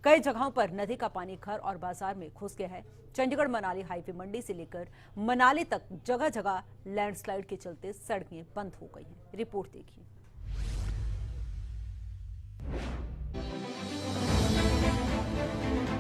कई जगहों पर नदी का पानी घर और बाजार में घुस गया है। चंडीगढ़ मनाली हाईवे मंडी से लेकर मनाली तक जगह जगह लैंडस्लाइड के चलते सड़कें बंद हो गई हैं। रिपोर्ट देखिए।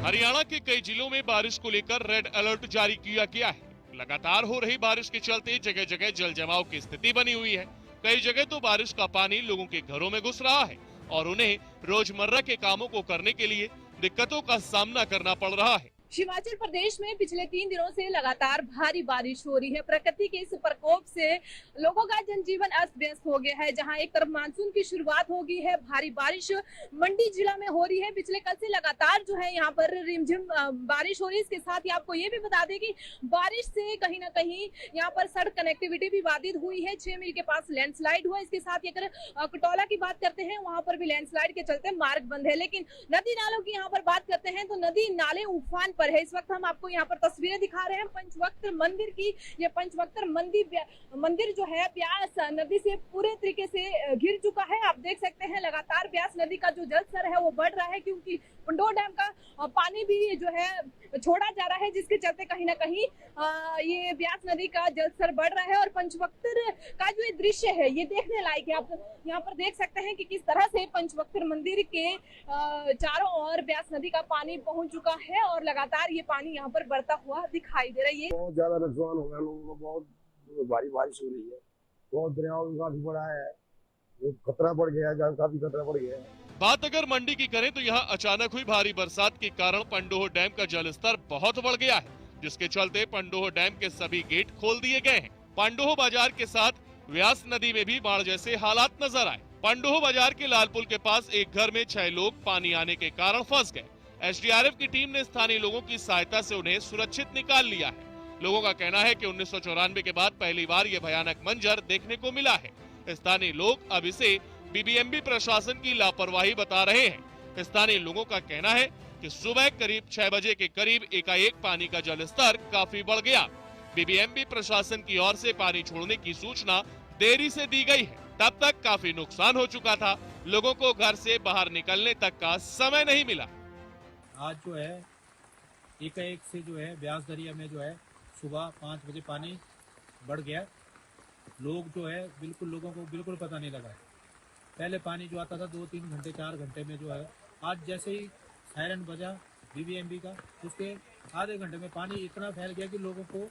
हरियाणा के कई जिलों में बारिश को लेकर रेड अलर्ट जारी किया गया है। लगातार हो रही बारिश के चलते जगह जगह जल जमाव की स्थिति बनी हुई है। कई जगह तो बारिश का पानी लोगों के घरों में घुस रहा है और उन्हें रोजमर्रा के कामों को करने के लिए दिक्कतों का सामना करना पड़ रहा है। हिमाचल प्रदेश में पिछले 3 दिनों से लगातार भारी बारिश हो रही है। प्रकृति के इस प्रकोप से लोगों का जनजीवन अस्त व्यस्त हो गया है। जहां एक तरफ मानसून की शुरुआत हो गई है, भारी बारिश मंडी जिला में हो रही है। पिछले कल से लगातार जो है यहाँ पर रिमझिम बारिश हो रही है। इसके साथ ही आपको ये भी बता दें कि बारिश से कहीं ना कहीं यहाँ पर सड़क कनेक्टिविटी भी बाधित हुई है। 6 मील के पास लैंडस्लाइड हुआ। इसके साथ ही अगर कटौला की बात करते हैं, वहां पर भी लैंडस्लाइड के चलते मार्ग बंद है। लेकिन नदी नालों की यहाँ पर बात करते हैं तो नदी नाले उफान पर है। इस वक्त हम आपको यहाँ पर तस्वीरें दिखा रहे हैं पंचवक्त्र मंदिर की। ये पंचवक्त्र मंदिर जो है ब्यास नदी से पूरे तरीके से घिर चुका है। आप देख सकते हैं लगातार ब्यास नदी का जो जल स्तर है वो बढ़ रहा है, क्योंकि पंडोह डैम का पानी भी जो है छोड़ा जा रहा है, जिसके चलते कहीं ना कहीं ये ब्यास नदी का जल स्तर बढ़ रहा है। और पंचवक्त्र का जो ये दृश्य है ये देखने लायक है। आप यहाँ पर देख सकते हैं कि किस तरह से पंचवक्त्र मंदिर के चारों ओर ब्यास नदी का पानी पहुंच चुका है और लगातार ये पानी यहाँ पर बढ़ता हुआ दिखाई दे रहा है। बहुत ज्यादा नुकसान हो गया लोगों को, बहुत भारी बारिश हो रही है, बहुत दरियाओं का काफी बड़ा है, खतरा बढ़ गया है, काफी खतरा बढ़ गया है। बात अगर मंडी की करें तो यहाँ अचानक हुई भारी बरसात के कारण पंडोह डैम का जलस्तर बहुत बढ़ गया है, जिसके चलते पंडोह डैम के सभी गेट खोल दिए गए हैं। पंडोह बाजार के साथ व्यास नदी में भी बाढ़ जैसे हालात नजर आए। पंडोह बाजार के लाल पुल के पास एक घर में 6 लोग पानी आने के कारण फंस गए। एसडीआरएफ की टीम ने स्थानीय लोगों की सहायता से उन्हें सुरक्षित निकाल लिया है। लोगों का कहना है कि 1994 के बाद पहली बार ये भयानक मंजर देखने को मिला है। स्थानीय लोग अब इसे बीबीएमबी प्रशासन की लापरवाही बता रहे हैं। स्थानीय लोगों का कहना है कि सुबह करीब 6 बजे के करीब एकाएक पानी का जलस्तर काफी बढ़ गया। बीबीएमबी प्रशासन की ओर से पानी छोड़ने की सूचना देरी से दी गई है। तब तक काफी नुकसान हो चुका था। लोगों को घर से बाहर निकलने तक का समय नहीं मिला। आज जो है एकाएक से जो है ब्यास दरिया में जो है सुबह 5 बजे पानी बढ़ गया। लोग जो है बिल्कुल लोगों को बिल्कुल पता नहीं लगा। पहले पानी जो आता था 2-3 घंटे 4 घंटे में जो है, आज जैसे ही सायरन बजा बीबीएमबी का, उसके आधे घंटे में पानी इतना फैल गया कि लोगों को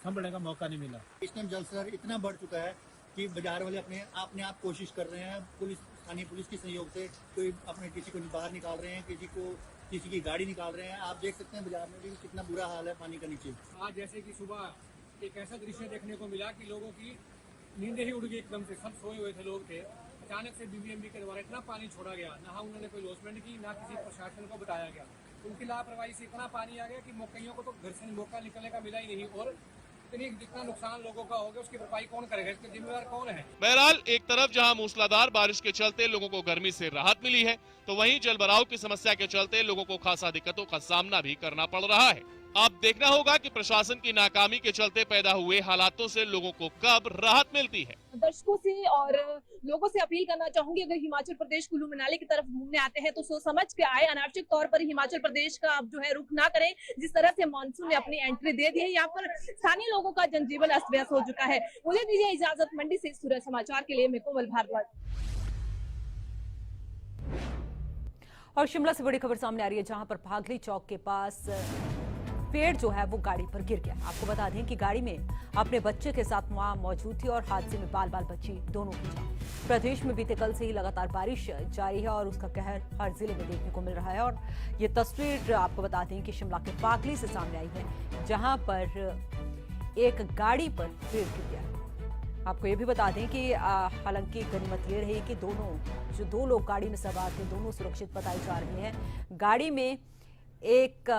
संभलने का मौका नहीं मिला। इस टाइम जल स्तर इतना बढ़ चुका है कि बाजार वाले अपने आप कोशिश कर रहे हैं, स्थानीय पुलिस के सहयोग से कोई अपने किसी को बाहर निकाल रहे हैं, किसी की गाड़ी निकाल रहे हैं। आप देख सकते हैं बाजार में भी कितना बुरा हाल है पानी का नीचे। आज जैसे कि सुबह एक ऐसा दृश्य देखने को मिला कि लोगों की नींदें ही उड़ गई एकदम से। सब सोए हुए थे लोग थे, अचानक से बीबीएमबी के द्वारा इतना पानी छोड़ा गया, ना उन्होंने कोई लॉसमेंट की, ना किसी प्रशासन को बताया गया। उनकी लापरवाही से इतना पानी आ गया कि कईयों को तो घर से मौका निकलने का मिला ही नहीं। और जितना नुकसान लोगों का हो गया उसकी भरपाई कौन करेगा, इसके जिम्मेदार कौन है? बहरहाल एक तरफ जहां मूसलाधार बारिश के चलते लोगों को गर्मी से राहत मिली है, तो वहीं जलभराव की समस्या के चलते लोगों को खासा दिक्कतों का सामना भी करना पड़ रहा है। अब देखना होगा कि प्रशासन की नाकामी के चलते पैदा हुए हालातों से लोगों को कब राहत मिलती है। दर्शकों से और लोगों से अपील करना चाहूंगी, अगर हिमाचल प्रदेश कुल्लू मनाली की तरफ घूमने आते हैं तो सोच समझ के आए। अनावश्यक तौर पर हिमाचल प्रदेश का अब जो है रुख ना करें। जिस तरह से मानसून ने अपनी एंट्री दे दी है, यहाँ पर स्थानीय लोगों का जनजीवन अस्त व्यस्त हो चुका है। मुझे दीजिए इजाजत। मंडी से सूरज समाचार के लिए मैं कोमल भारद्वाज। और शिमला से बड़ी खबर सामने आ रही है, जहां पर भागली चौक के पास पेड़ जो है वो गाड़ी पर गिर गया। आपको बता दें कि गाड़ी में अपने बच्चे के साथ मां मौजूद थी और हादसे में बाल बच्ची दोनों की जान। प्रदेश में बीते कल से ही लगातार बारिश जारी है और उसका कहर हर जिले में देखने को मिल रहा है। और ये तस्वीर आपको बता दें कि शिमला के पागली से सामने आई है, जहां पर एक गाड़ी पर पेड़ गिर गया। आपको ये भी बता दें कि हालांकि गनीमत ये रही कि जो दो लोग गाड़ी में सवार थे दोनों सुरक्षित बताए जा रहे हैं। गाड़ी में एक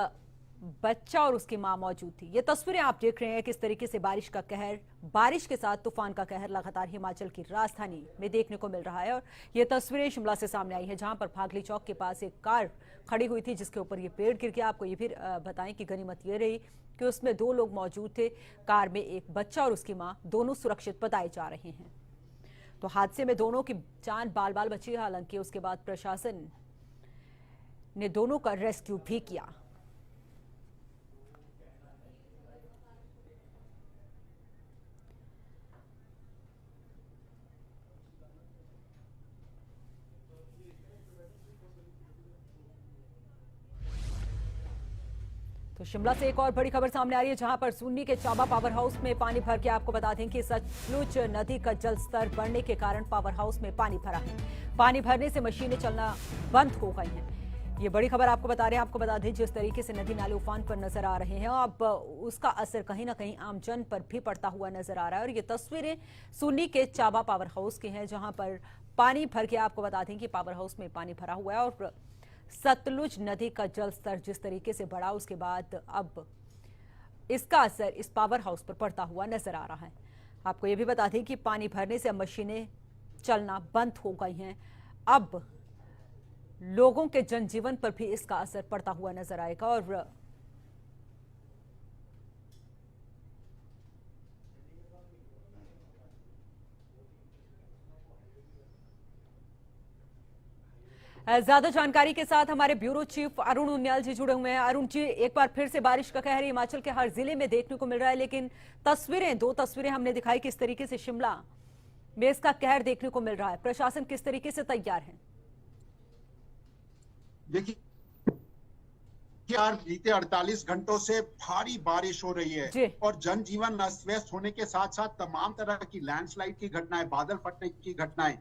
बच्चा और उसकी मां मौजूद थी। ये तस्वीरें आप देख रहे हैं किस तरीके से बारिश के साथ तूफान का कहर लगातार हिमाचल की राजधानी में देखने को मिल रहा है। और ये तस्वीरें शिमला से सामने आई है, जहां पर भागली चौक के पास एक कार खड़ी हुई थी जिसके ऊपर ये पेड़ गिर गया। आपको ये भी बताएं कि गनीमत ये रही कि उसमें 2 लोग मौजूद थे। कार में एक बच्चा और उसकी मां दोनों सुरक्षित बताए जा रहे हैं। तो हादसे में दोनों की जान बाल बची। हालांकि उसके बाद प्रशासन ने दोनों का रेस्क्यू भी किया। तो शिमला से एक और बड़ी खबर सामने आ रही है, जहां पर सून्नी के चाबा पावर हाउस में पानी भर के, आपको बता दें कि सतलुज नदी का जल स्तर बढ़ने के कारण पावर हाउस में पानी भरा है। पानी भरने से मशीनें चलना बंद हो गई हैं। ये बड़ी खबर आपको बता रहे हैं। आपको बता दें जिस तरीके से नदी नाले उफान पर नजर आ रहे हैं, अब उसका असर कहीं ना कहीं आमजन पर भी पड़ता हुआ नजर आ रहा है। और ये तस्वीरें सून्नी के चाबा पावर हाउस की हैं, जहां पर पानी भर के, आपको बता दें कि पावर हाउस में पानी भरा हुआ है और सतलुज नदी का जल स्तर जिस तरीके से बढ़ा, उसके बाद अब इसका असर इस पावर हाउस पर पड़ता हुआ नजर आ रहा है। आपको यह भी बता दें कि पानी भरने से अब मशीनें चलना बंद हो गई हैं। अब लोगों के जनजीवन पर भी इसका असर पड़ता हुआ नजर आएगा। और ज्यादा जानकारी के साथ हमारे ब्यूरो चीफ अरुण उनियाल जी जुड़े हुए हैं। अरुण जी, एक बार फिर से बारिश का कहर हिमाचल के हर जिले में देखने को मिल रहा है, लेकिन दो तस्वीरें हमने दिखाई किस तरीके से शिमला में इसका कहर देखने को मिल रहा है। प्रशासन किस तरीके से तैयार है? देखिए, बीते 48 घंटों से भारी बारिश हो रही है और जनजीवन अस्त व्यस्त होने के साथ साथ तमाम तरह की लैंडस्लाइड की घटनाएं, बादल फटने की घटनाएं,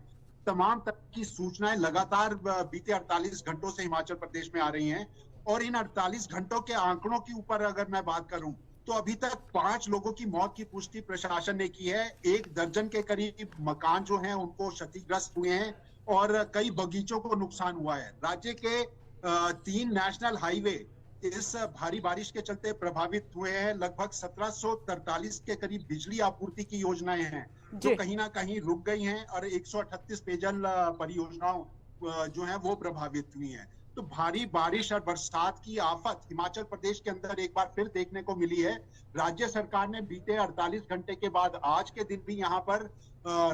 तमाम तरह की सूचनाएं लगातार बीते 48 घंटों से हिमाचल प्रदेश में आ रही हैं। और इन 48 घंटों के आंकड़ों के ऊपर अगर मैं बात करूं तो अभी तक 5 लोगों की मौत की पुष्टि प्रशासन ने की है। 1 दर्जन के करीब मकान जो हैं उनको क्षतिग्रस्त हुए हैं और कई बगीचों को नुकसान हुआ है। राज्य के 3 नेशनल हाईवे इस भारी बारिश के चलते प्रभावित हुए हैं। लगभग 1743 के करीब बिजली आपूर्ति की योजनाएं हैं जो कहीं ना कहीं रुक गई हैं और 138 पेयजल परियोजनाओं जो हैं वो प्रभावित हुई हैं। तो भारी बारिश और बरसात की आफत हिमाचल प्रदेश के अंदर एक बार फिर देखने को मिली है। राज्य सरकार ने बीते 48 घंटे के बाद आज के दिन भी यहाँ पर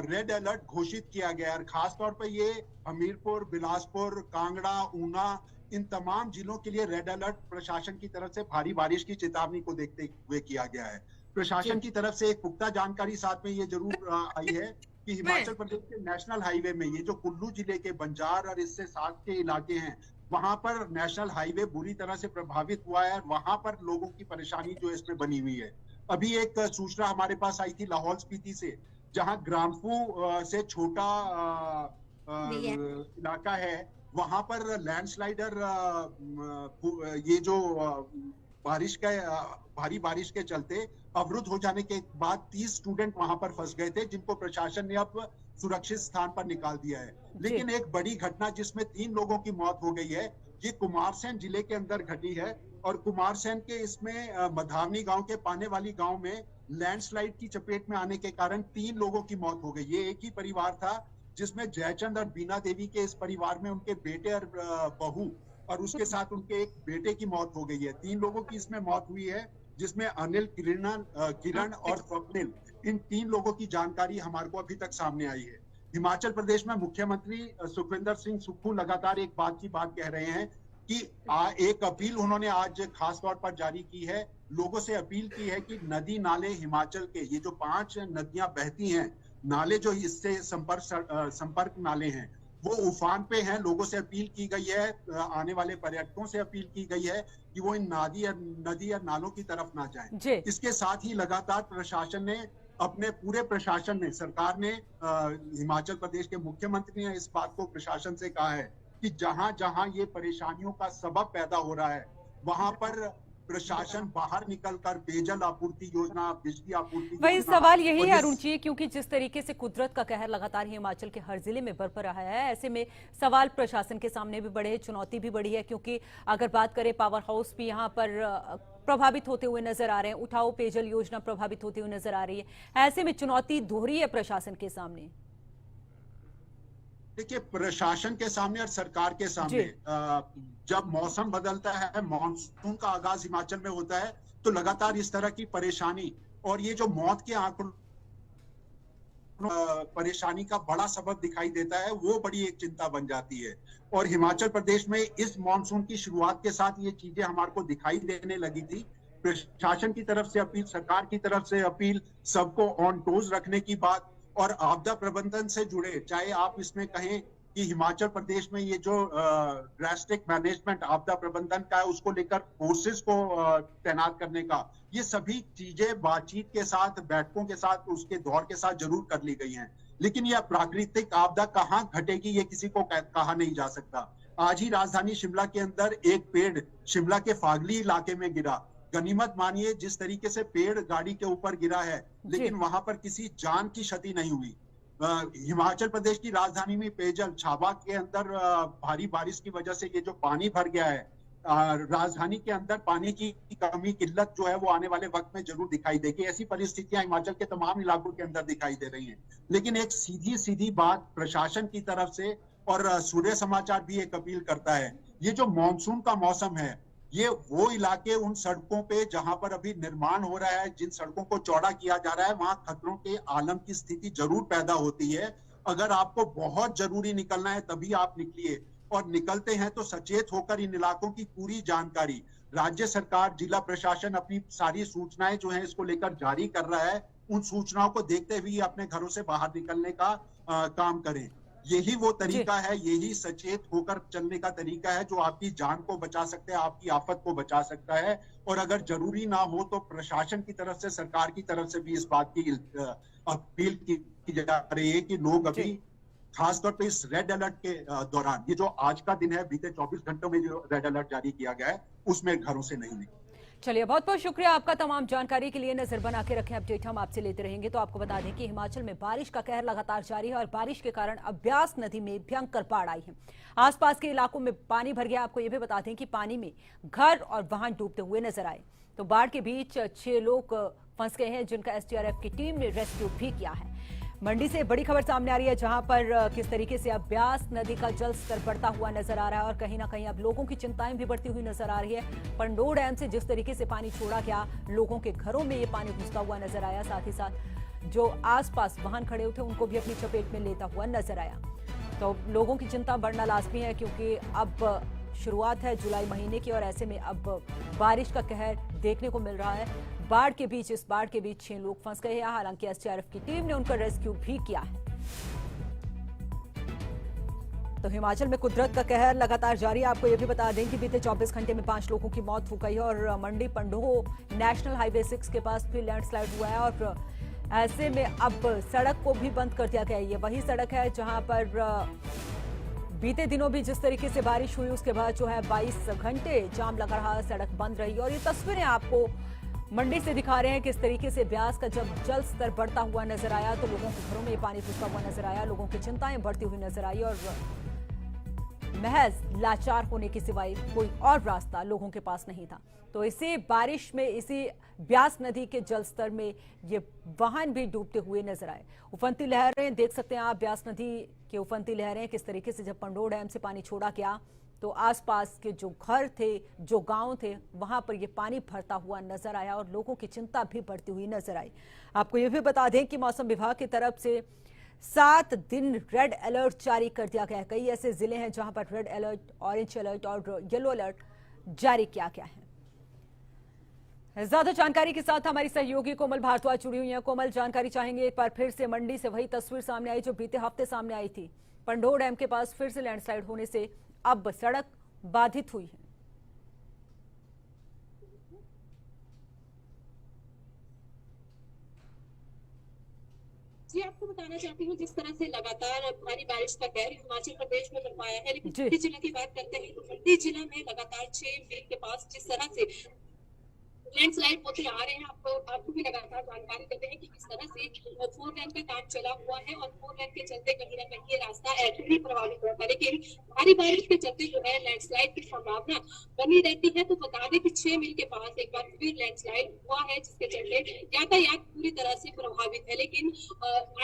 रेड अलर्ट घोषित किया गया है। खासतौर पर ये हमीरपुर, बिलासपुर, कांगड़ा, ऊना, इन तमाम जिलों के लिए रेड अलर्ट प्रशासन की तरफ से भारी बारिश की चेतावनी को देखते हुए किया गया है। प्रशासन की तरफ से एक पुख्ता जानकारी साथ में ये जरूर आई है कि हिमाचल प्रदेश के नेशनल हाईवे में, ये जो कुल्लू जिले के बंजार और इससे साथ के इलाके हैं, वहां पर नेशनल हाईवे बुरी तरह से प्रभावित हुआ है। वहां पर लोगों की परेशानी जो इसमें बनी हुई है। अभी एक सूचना हमारे पास आई थी लाहौल स्पीति से, जहां ग्राम्फू से छोटा इलाका है, वहां पर लैंडस्लाइडर ये जो भारी बारिश के चलते अवरुद्ध हो जाने के बाद 30 स्टूडेंट वहां पर फंस गए थे, जिनको प्रशासन ने अब सुरक्षित स्थान पर निकाल दिया है। लेकिन एक बड़ी घटना जिसमें 3 लोगों की मौत हो गई है, ये कुमारसैन जिले के अंदर घटी है। और कुमारसैन के इसमें मधावनी गांव के पाने वाली गांव में लैंडस्लाइड की चपेट में आने के कारण 3 लोगों की मौत हो गई। ये एक ही परिवार था जिसमें जयचंद और बीना देवी के इस परिवार में उनके बेटे और बहू और उसके साथ उनके एक बेटे की मौत हो गई है। 3 लोगों की इसमें मौत हुई है, जिसमें अनिल, किरण और स्वप्निल, इन 3 लोगों की जानकारी हमारे को अभी तक सामने आई है। हिमाचल प्रदेश में मुख्यमंत्री सुखविंदर सिंह सुक्खू लगातार एक बात कह रहे हैं कि एक अपील उन्होंने आज खास तौर पर जारी की है। लोगों से अपील की है कि नदी नाले हिमाचल के, ये जो 5 नदियां बहती हैं, नाले जो इससे संपर्क नाले हैं, वो उफान पे हैं। लोगों से अपील की गई है, आने वाले पर्यटकों से अपील की गई है कि वो इन नदी या नालों की तरफ ना जाएं। इसके साथ ही लगातार प्रशासन ने पूरे प्रशासन ने, सरकार ने, हिमाचल प्रदेश के मुख्यमंत्री ने इस बात को प्रशासन से कहा है कि जहां जहां ये परेशानियों का सबब पैदा हो रहा है, वहां पर प्रशासन बाहर निकलकर पेयजल आपूर्ति योजना, बिजली आपूर्ति। वही सवाल यही है अरुण जी, क्योंकि जिस तरीके से कुदरत का कहर लगातार हिमाचल के हर जिले में बरप रहा है, ऐसे में सवाल प्रशासन के सामने भी बड़े, चुनौती भी बड़ी है। क्योंकि अगर बात करें, पावर हाउस भी यहाँ पर प्रभावित होते हुए नजर आ रहे हैं, उठाओ पेयजल योजना प्रभावित होती हुई नजर आ रही है। ऐसे में चुनौती दोहरी है प्रशासन के सामने। देखिए, प्रशासन के सामने और सरकार के सामने, जब मौसम बदलता है, मानसून का आगाज हिमाचल में होता है, तो लगातार इस तरह की परेशानी और ये जो मौत के आंकड़ों परेशानी का बड़ा सबब दिखाई देता है, वो बड़ी एक चिंता बन जाती है। और हिमाचल प्रदेश में इस मॉनसून की शुरुआत के साथ ये चीजें हमारे को दिखाई देने लगी थी। प्रशासन की तरफ से अपील, सरकार की तरफ से अपील, सबको ऑन टोज रखने की बात, और आपदा प्रबंधन से जुड़े, चाहे आप इसमें कहें कि हिमाचल प्रदेश में ये जो ड्रास्टिक मैनेजमेंट आपदा प्रबंधन का है, उसको लेकर फोर्सेस को तैनात करने का, ये सभी चीजें बातचीत के साथ, बैठकों के साथ, उसके दौर के साथ जरूर कर ली गई हैं। लेकिन यह प्राकृतिक आपदा कहाँ घटेगी ये किसी को कहा नहीं जा सकता। आज ही राजधानी शिमला के अंदर एक पेड़ शिमला के फागली इलाके में गिरा। गनीमत मानिए जिस तरीके से पेड़ गाड़ी के ऊपर गिरा है, लेकिन वहां पर किसी जान की क्षति नहीं हुई। हिमाचल प्रदेश की राजधानी में पेयजल, छाबा के अंदर भारी बारिश की वजह से ये जो पानी भर गया है, राजधानी के अंदर पानी की कमी, किल्लत जो है वो आने वाले वक्त में जरूर दिखाई देगी। ऐसी परिस्थितियां हिमाचल के तमाम इलाकों के अंदर दिखाई दे रही हैं। लेकिन एक सीधी सीधी बात प्रशासन की तरफ से, और सूर्य समाचार भी एक अपील करता है, ये जो मॉनसून का मौसम है, ये वो इलाके, उन सड़कों पे जहां पर अभी निर्माण हो रहा है, जिन सड़कों को चौड़ा किया जा रहा है, वहां खतरों के आलम की स्थिति जरूर पैदा होती है। अगर आपको बहुत जरूरी निकलना है तभी आप निकलिए, और निकलते हैं तो सचेत होकर इन इलाकों की पूरी जानकारी राज्य सरकार, जिला प्रशासन अपनी सारी सूचनाएं जो है इसको लेकर जारी कर रहा है। उन सूचनाओं को देखते हुए अपने घरों से बाहर निकलने का काम करें। यही वो तरीका है, यही सचेत होकर चलने का तरीका है जो आपकी जान को बचा सकता है, आपकी आफत को बचा सकता है। और अगर जरूरी ना हो तो प्रशासन की तरफ से, सरकार की तरफ से भी इस बात की अपील की जा रही है कि लोग अभी खासतौर पे इस रेड अलर्ट के दौरान, ये जो आज का दिन है, बीते 24 घंटों में जो रेड अलर्ट जारी किया गया है, उसमें घरों से नहीं निकले। चलिए, बहुत बहुत शुक्रिया आपका तमाम जानकारी के लिए। नजर बना के रखें, अपडेट हम आपसे लेते रहेंगे। तो आपको बता दें कि हिमाचल में बारिश का कहर लगातार जारी है और बारिश के कारण अब ब्यास नदी में भयंकर बाढ़ आई है। आसपास के इलाकों में पानी भर गया। आपको ये भी बता दें कि पानी में घर और वाहन डूबते हुए नजर आए। तो बाढ़ के बीच 6 लोग फंस गए हैं, जिनका एसडीआरएफ की टीम ने रेस्क्यू भी किया है। मंडी से बड़ी खबर सामने आ रही है, जहां पर किस तरीके से अब ब्यास नदी का जल स्तर बढ़ता हुआ नजर आ रहा है और कहीं ना कहीं अब लोगों की चिंताएं भी बढ़ती हुई नजर आ रही है। पंडोह डैम से जिस तरीके से पानी छोड़ा गया, लोगों के घरों में ये पानी घुसता हुआ नजर आया, साथ ही साथ जो आसपास वाहन खड़े हुए थे उनको भी अपनी चपेट में लेता हुआ नजर आया। तो लोगों की चिंता बढ़ना लाजमी है, क्योंकि अब शुरुआत है जुलाई महीने की और ऐसे में अब बारिश का कहर देखने को मिल रहा है। इस बाढ़ के बीच 6 लोग फंस गए हैं। हालांकि एसडीआरएफ की टीम ने उनका रेस्क्यू भी किया है। तो हिमाचल में कुदरत का कहर लगातार जारी है। आपको यह भी बता दें कि बीते 24 घंटे में 5 लोगों की मौत हो गई है और मंडी पंडोह नेशनल हाईवे 6 के पास भी लैंडस्लाइड हुआ है और ऐसे में अब सड़क को भी बंद कर दिया गया है। ये वही सड़क है जहां पर बीते दिनों भी जिस तरीके से बारिश हुई उसके बाद जो है 22 घंटे जाम लगा रहा, सड़क बंद रही। और ये तस्वीरें आपको मंडी से दिखा रहे हैं किस तरीके से ब्यास का जब जल स्तर बढ़ता हुआ नजर आया तो लोगों के घरों में पानी घुसता हुआ नजर आया, लोगों की चिंताएं बढ़ती हुई नजर आई और महज लाचार होने के सिवाय कोई और रास्ता लोगों के पास नहीं था। तो इसी बारिश में, इसी ब्यास नदी के जल स्तर में ये वाहन भी डूबते हुए नजर आए। उफनती लहरें देख सकते हैं आप, ब्यास नदी की उफनती लहरें किस तरीके से जब पंडोह डैम से पानी छोड़ा गया तो आसपास के जो घर थे, जो गांव थे, वहां पर ये पानी भरता हुआ नजर आया और लोगों की चिंता भी बढ़ती हुई नजर आई। आपको ये भी बता दें कि मौसम विभाग की तरफ से 7 दिन रेड अलर्ट जारी कर दिया गया है। कई ऐसे जिले हैं जहां पर रेड अलर्ट, ऑरेंज अलर्ट और येलो अलर्ट जारी किया गया है। ज्यादा जानकारी के साथ हमारी सहयोगी कोमल भारद्वाज जुड़ी हुई है। कोमल, जानकारी चाहेंगे एक बार फिर से। मंडी से वही तस्वीर सामने आई जो बीते हफ्ते सामने आई थी। पंडोह डैम के पास फिर से लैंडस्लाइड होने से अब सड़क बाधित हुई है। जी, आपको बताना चाहती हूँ जिस तरह से लगातार भारी बारिश का कहर हिमाचल प्रदेश में बरपाया है, लेकिन मंडी जिला की बात करते हैं तो मंडी जिला में लगातार 6 मील के पास जिस तरह से लैंडस्लाइड होते आ रहे हैं, आपको भी लगातार जानकारी देते हैं कि किस तरह से 4 लेन का काम चला हुआ है और 4 लेन के चलते कहीं ना कहीं ये रास्ता ऐसे ही प्रभावित होता है। लेकिन भारी बारिश के चलते जो है लैंडस्लाइड की संभावना बनी रहती है। तो बता दें कि 6 मील के पास एक बार फिर लैंडस्लाइड हुआ है, जिसके चलते यातायात पूरी तरह से प्रभावित है। लेकिन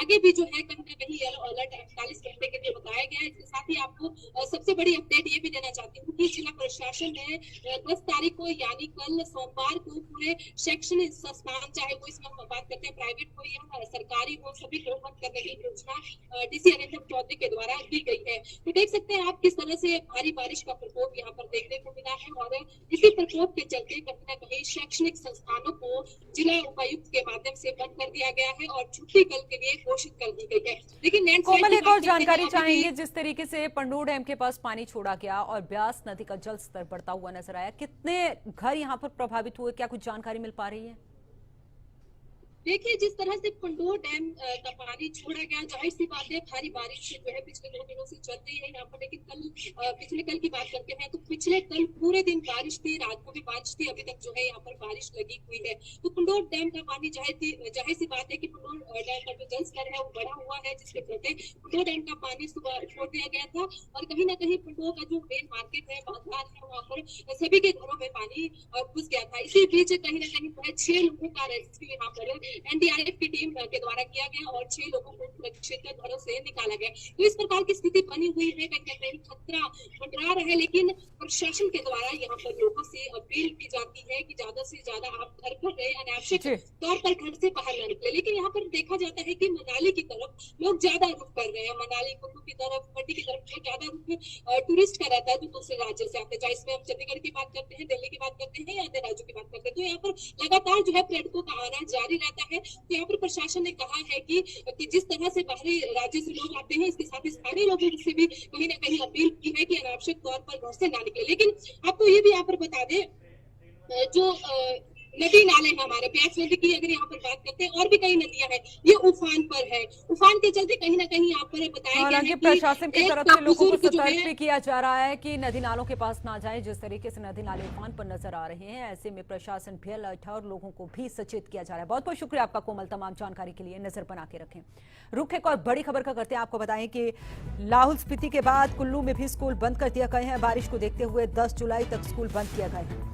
आगे भी जो है कहीं ना कहीं येलो अलर्ट 48 घंटे के लिए बताया गया है। इसके साथ ही आपको सबसे बड़ी अपडेट ये भी देना चाहती हूँ कि जिला प्रशासन ने 10 तारीख को यानी कल सोमवार को तो पूरे शैक्षणिक संस्थान, चाहे वो इसमें हम बात करते हैं प्राइवेट हो या सरकारी हो, सभी को बंद करने की घोषणा डीसी अरिंदम चौधरी के द्वारा की गई है। तो देख सकते हैं आप किस तरह से भारी बारिश का प्रकोप यहाँ पर देखने को मिला है और इसी प्रकोप के चलते कहीं न कहीं शैक्षणिक संस्थानों को जिला उपायुक्त के माध्यम से बंद कर दिया गया है और छुट्टी कल के लिए घोषित कर दी गई है। लेकिन कोमल, एक और जानकारी चाहेंगे, जिस तरीके से पंडोह डैम के पास पानी छोड़ा गया और ब्यास नदी का जल स्तर बढ़ता हुआ नजर आया, कितने घर यहाँ पर प्रभावित हुए, क्या कुछ जानकारी मिल पा रही है? देखिए, जिस तरह से पंडोह डैम का पानी छोड़ा गया, जाहिर सी बात है भारी बारिश जो है पिछले 2 दिनों से चल रही है यहाँ पर। लेकिन पिछले कल की बात करते हैं तो पिछले कल पूरे दिन बारिश थी, रात को भी बारिश थी, अभी तक जो है यहाँ पर बारिश लगी हुई है। तो पंडोह डैम का पानी जाहिर सी बात है कि पंडोह डैम का जो जल स्तर है वो बढ़ा हुआ है, जिसके चलते पंडोह डैम का पानी सुबह छोड़ दिया गया था और कहीं ना कहीं पंडोह का जो मेन मार्केट है, बाजार है, वहाँ पर सभी के घरों में पानी घुस गया था। इसी बीच कहीं ना कहीं 6 लोगों का रेस्क्यू यहाँ पर एनडीआरएफ की टीम के द्वारा किया गया और 6 लोगों को सुरक्षित घरों से निकाला गया। तो इस प्रकार की स्थिति बनी हुई है, कहीं ना कहीं खतरा मंडरा रहा है, लेकिन प्रशासन के द्वारा यहाँ पर लोगों से अपील की जाती है कि ज्यादा से ज्यादा आप घर पर रहे, अनावश्यक तौर पर घर से बाहर न निकले। लेकिन यहाँ पर देखा जाता है कि मनाली की तरफ लोग ज्यादा रुख कर रहे हैं, मनाली कुल्लू की तरफ, मंडी की तरफ ज्यादा रुख टूरिस्ट का रहता है जो दूसरे राज्यों से आते हैं, चाहे इसमें हम चंडीगढ़ की बात करते हैं, दिल्ली की बात करते हैं या अन्य राज्यों की बात करते हैं। तो यहाँ पर लगातार जो है पर्यटकों का आना जारी रहता है। तो यहाँ पर प्रशासन ने कहा है कि जिस तरह से बाहरी राज्य से लोग आते हैं, इसके साथ ही स्थानीय लोगों से भी कहीं ना कहीं अपील की है कि अनावश्यक तौर पर घर से ना निकले। लेकिन आपको ये भी यहाँ पर बता दें, जो नदी नाले हमारे ब्यास नदी की अगर यहाँ पर बात करते हैं, और भी कई नदियां हैं, ये उफान पर है। उफान के चलते कहीं ना कहीं यहाँ पर बताया गया है कि प्रशासन की तरफ से लोगों को सतर्क भी किया जा रहा है कि नदी नालों के पास ना जाएं। जिस तरीके से नदी नाले उफान पर नजर आ रहे हैं, ऐसे में प्रशासन भी अलर्ट है और लोगों को भी सचेत किया जा रहा है। बहुत बहुत शुक्रिया आपका कोमल, तमाम जानकारी के लिए। नजर बना के रखें। रुख एक और बड़ी खबर का करते हैं, आपको बताएं कि लाहौल स्पीति के बाद कुल्लू में भी स्कूल बंद कर दिया गए हैं। बारिश को देखते हुए 10 जुलाई तक स्कूल बंद किया गया है।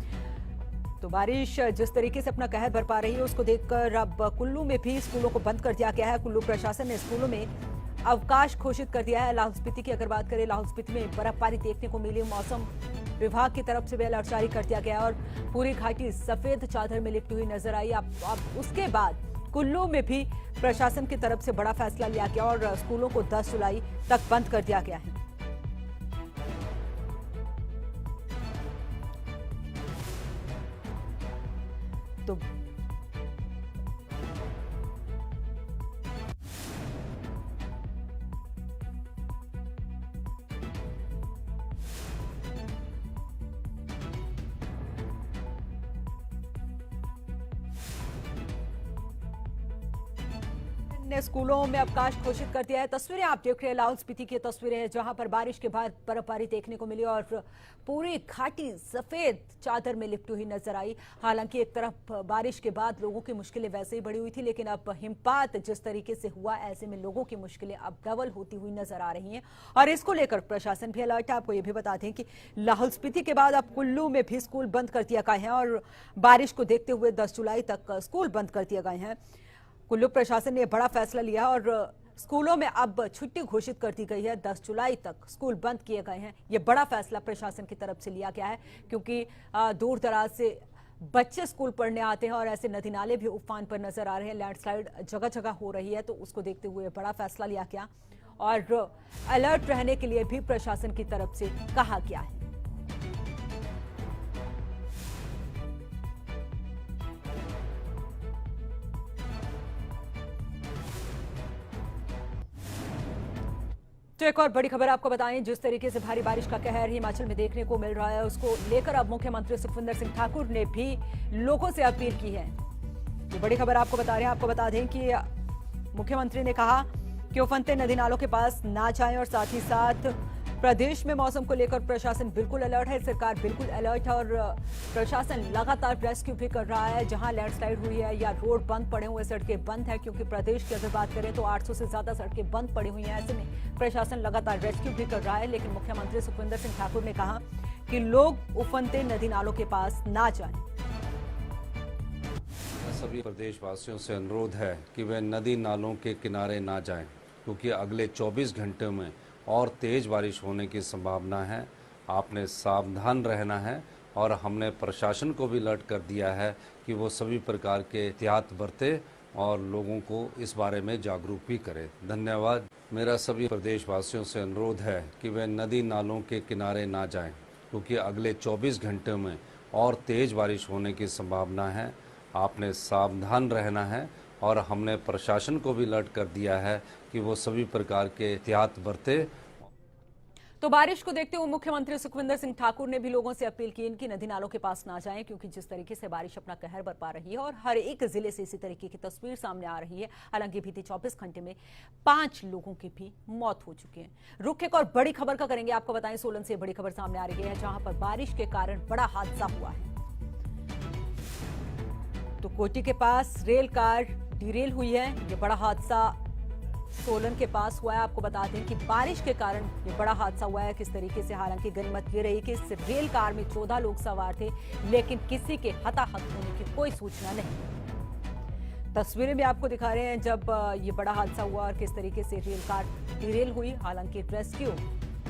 तो बारिश जिस तरीके से अपना कहर बरपा रही है, उसको देखकर अब कुल्लू में भी स्कूलों को बंद कर दिया गया है। कुल्लू प्रशासन ने स्कूलों में अवकाश घोषित कर दिया है। लाहौल स्पीति की अगर बात करें, लाहौल स्पीति में बर्फबारी देखने को मिली। मौसम विभाग की तरफ से भी अलर्ट जारी कर दिया गया और पूरी घाटी सफेद चादर में लिपटी हुई नजर आई। अब उसके बाद कुल्लू में भी प्रशासन की तरफ से बड़ा फैसला लिया गया और स्कूलों को 10 जुलाई तक बंद कर दिया गया है। तो ने स्कूलों में अवकाश घोषित कर दिया है। तस्वीरें आप देख रहे हैं, लाहौल स्पीति की तस्वीरें हैं, जहां पर बारिश के बाद बर्फबारी देखने को मिली और पूरी घाटी सफेद चादर में लिपटी हुई नजर आई। हालांकि एक तरफ बारिश के बाद लोगों की मुश्किलें वैसे ही बढ़ी हुई थी, लेकिन अब हिमपात जिस तरीके से हुआ, ऐसे में लोगों की मुश्किलें अब डबल होती हुई नजर आ रही हैं और इसको लेकर प्रशासन भी अलर्ट है। आपको ये भी बता दें कि लाहौल स्पीति के बाद अब कुल्लू में भी स्कूल बंद कर दिया गए हैं और बारिश को देखते हुए 10 जुलाई तक स्कूल बंद कर दिए गए हैं। कुल्लू प्रशासन ने बड़ा फैसला लिया और स्कूलों में अब छुट्टी घोषित कर दी गई है। 10 जुलाई तक स्कूल बंद किए गए हैं। ये बड़ा फैसला प्रशासन की तरफ से लिया गया है, क्योंकि दूर दराज से बच्चे स्कूल पढ़ने आते हैं और ऐसे नदी नाले भी उफान पर नजर आ रहे हैं। लैंडस्लाइड जगह जगह हो रही है, तो उसको देखते हुए बड़ा फैसला लिया गया और अलर्ट रहने के लिए भी प्रशासन की तरफ से कहा गया है। तो एक और बड़ी खबर आपको बताएं, जिस तरीके से भारी बारिश का कहर हिमाचल में देखने को मिल रहा है, उसको लेकर अब मुख्यमंत्री सुखविंदर सिंह ठाकुर ने भी लोगों से अपील की है। ये बड़ी खबर आपको बता रहे हैं। आपको बता दें कि मुख्यमंत्री ने कहा कि उफनते नदी नालों के पास ना जाएं और साथ ही साथ प्रदेश में मौसम को लेकर प्रशासन बिल्कुल अलर्ट है, सरकार बिल्कुल अलर्ट है और प्रशासन लगातार रेस्क्यू भी कर रहा है। जहां लैंडस्लाइड हुई है या रोड बंद पड़े हुए, सड़कें बंद है, क्योंकि प्रदेश की अगर बात करें तो 800 से ज्यादा सड़कें बंद पड़ी हुई हैं। ऐसे में प्रशासन लगातार रेस्क्यू भी कर रहा है। लेकिन मुख्यमंत्री सुखविंदर सिंह ठाकुर ने कहा कि लोग उफनते नदी नालों के पास ना जाएं। सभी प्रदेशवासियों से अनुरोध है कि वे नदी नालों के किनारे ना जाएं, क्योंकि अगले 24 घंटे में और तेज बारिश होने की संभावना है। आपने सावधान रहना है और हमने प्रशासन को भी अलर्ट कर दिया है कि वो सभी प्रकार के एहतियात बरते और लोगों को इस बारे में जागरूक भी करें। धन्यवाद। मेरा सभी प्रदेशवासियों से अनुरोध है कि वे नदी नालों के किनारे ना जाएं, क्योंकि अगले 24 घंटे में और तेज़ बारिश होने की संभावना है। आपने सावधान रहना है और हमने प्रशासन को भी अलर्ट कर दिया है कि वो सभी प्रकार के एहतियात बरते। तो बारिश को देखते हुए मुख्यमंत्री सुखविंदर सिंह ठाकुर ने भी लोगों से अपील की कि नदी नालों के पास ना जाएं, क्योंकि जिस तरीके से बारिश अपना कहर बरपा रही है और हर एक जिले से इसी तरीके की तस्वीर सामने आ रही है। हालांकि बीते 24 घंटे में 5 लोगों की भी मौत हो चुकी है। रुक एक और बड़ी खबर का करेंगे, आपको बताएं सोलन से बड़ी खबर सामने आ रही है, जहां पर बारिश के कारण बड़ा हादसा हुआ है। तो कोटी के पास रेल कार डिरेल हुई है। ये बड़ा हादसा सोलन के पास हुआ है। आपको बता दें कि बारिश के कारण ये बड़ा हादसा हुआ है। किस तरीके से, हालांकि गनीमत ये रही कि इस रेल कार में 14 लोग सवार थे, लेकिन किसी के हताहत होने की कोई सूचना नहीं। तस्वीरें भी आपको दिखा रहे हैं जब ये बड़ा हादसा हुआ और किस तरीके से रेल कार डिरेल हुई। हालांकि रेस्क्यू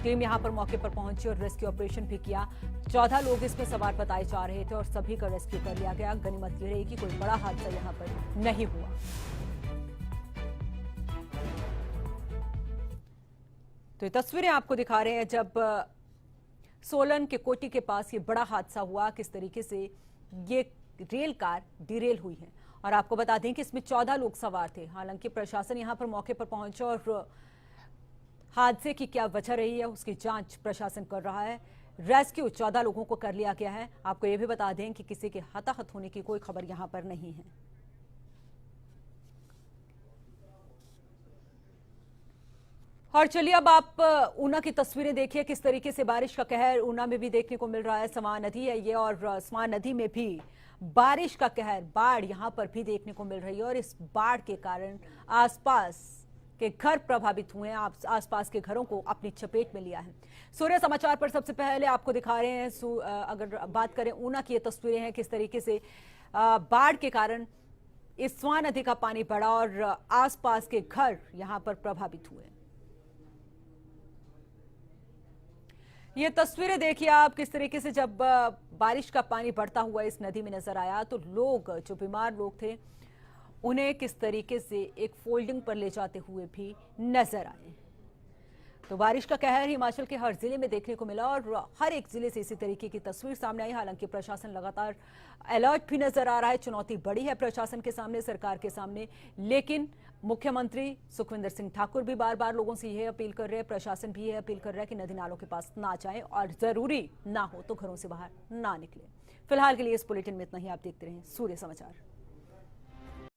टीम यहां पर मौके पर पहुंची और रेस्क्यू ऑपरेशन भी किया। 14 लोग इसमें सवार बताए जा रहे थे और सभी का रेस्क्यू कर लिया गया। गनीमत ये रही कि कोई बड़ा हादसा यहां पर नहीं हुआ। तो ये तस्वीरें आपको दिखा रहे हैं जब सोलन के कोटी के पास ये बड़ा हादसा हुआ, किस तरीके से ये रेल कार डिरेल हुई है। और आपको बता दें कि इसमें 14 लोग सवार थे। हालांकि प्रशासन यहां पर मौके पर पहुंचा और हादसे की क्या वजह रही है उसकी जांच प्रशासन कर रहा है। रेस्क्यू 14 लोगों को कर लिया गया है। आपको यह भी बता दें कि किसी के हताहत होने की कोई खबर यहां पर नहीं है। और चलिए अब आप ऊना की तस्वीरें देखिए, किस तरीके से बारिश का कहर ऊना में भी देखने को मिल रहा है। समान नदी है ये और समान नदी में भी बारिश का कहर, बाढ़ यहां पर भी देखने को मिल रही है। और इस बाढ़ के कारण आसपास के घर प्रभावित हुए हैं, आसपास के घरों को अपनी चपेट में लिया है। सूर्य समाचार पर सबसे पहले आपको दिखा रहे हैं, अगर बात करें ऊना की ये तस्वीरें हैं, किस तरीके से बाढ़ के कारण इस स्वान नदी का पानी बढ़ा और आसपास के घर यहां पर प्रभावित हुए। ये तस्वीरें देखिए आप, किस तरीके से जब बारिश का पानी बढ़ता हुआ इस नदी में नजर आया तो लोग, जो बीमार लोग थे, उन्हें किस तरीके से एक फोल्डिंग पर ले जाते हुए भी नजर आए। तो बारिश का कहर हिमाचल के हर जिले में देखने को मिला और हर एक जिले से इसी तरीके की तस्वीर सामने आई। हालांकि प्रशासन लगातार अलर्ट भी नजर आ रहा है। चुनौती बड़ी है प्रशासन के सामने, सरकार के सामने, लेकिन मुख्यमंत्री सुखविंदर सिंह ठाकुर भी बार बार लोगों से यह अपील कर रहे हैं, प्रशासन भी यह अपील कर रहा है कि नदी नालों के पास ना जाएं और जरूरी ना हो तो घरों से बाहर ना निकले। फिलहाल के लिए इस बुलेटिन में इतना ही। आप देखते रहें सूर्य समाचार।